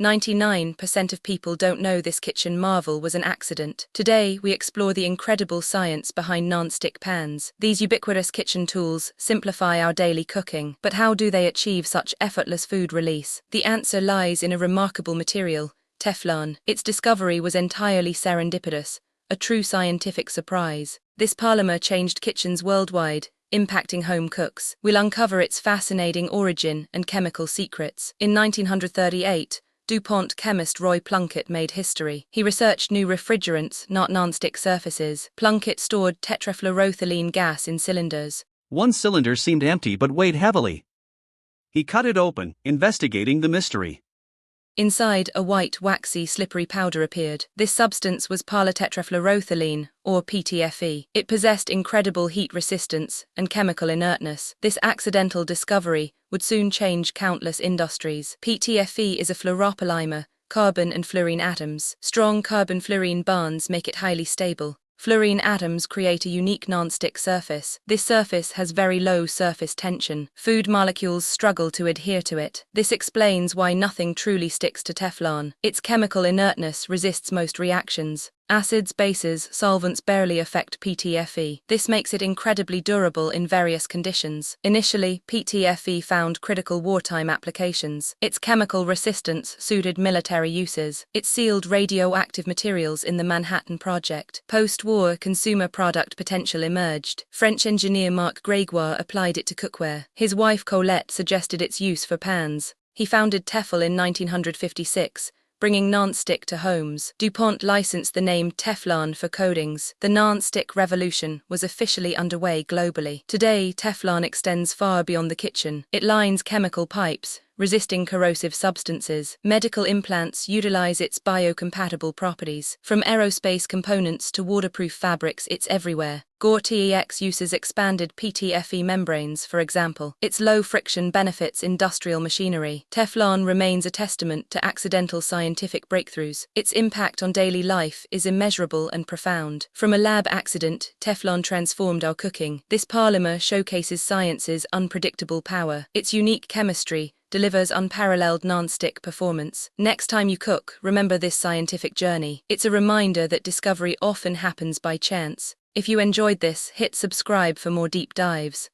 99% of people don't know this kitchen marvel was an accident. Today, we explore the incredible science behind non-stick pans. These ubiquitous kitchen tools simplify our daily cooking. But how do they achieve such effortless food release? The answer lies in a remarkable material, Teflon. Its discovery was entirely serendipitous, a true scientific surprise. This polymer changed kitchens worldwide, impacting home cooks. We'll uncover its fascinating origin and chemical secrets. In 1938, DuPont chemist Plunkett made history. He researched new refrigerants, not non-stick surfaces. Plunkett stored tetrafluoroethylene gas in cylinders. One cylinder seemed empty but weighed heavily. He cut it open, investigating the mystery. Inside, a white, waxy, slippery powder appeared. This substance was polytetrafluoroethylene, or PTFE. It possessed incredible heat resistance and chemical inertness. This accidental discovery would soon change countless industries. PTFE is a fluoropolymer, carbon and fluorine atoms. Strong carbon-fluorine bonds make it highly stable. Fluorine atoms create a unique non-stick surface. This surface has very low surface tension. Food molecules struggle to adhere to it. This explains why nothing truly sticks to Teflon. Its chemical inertness resists most reactions. Acids, bases, solvents barely affect PTFE. This makes it incredibly durable in various conditions. Initially, PTFE found critical wartime applications. Its chemical resistance suited military uses. It sealed radioactive materials in the Manhattan Project. Post-war, consumer product potential emerged. French engineer Marc Grégoire applied it to cookware. His wife Colette suggested its use for pans. He founded Tefal in 1956. Bringing non-stick to homes. DuPont licensed the name Teflon for coatings. The non-stick revolution was officially underway globally. Today, Teflon extends far beyond the kitchen. It lines chemical pipes, resisting corrosive substances. Medical implants utilize its biocompatible properties. From aerospace components to waterproof fabrics, it's everywhere. GORE-TEX uses expanded PTFE membranes, for example. Its low friction benefits industrial machinery. Teflon remains a testament to accidental scientific breakthroughs. Its impact on daily life is immeasurable and profound. From a lab accident, Teflon transformed our cooking. This polymer showcases science's unpredictable power. Its unique chemistry delivers unparalleled non-stick performance. Next time you cook, remember this scientific journey. It's a reminder that discovery often happens by chance. If you enjoyed this, hit subscribe for more deep dives.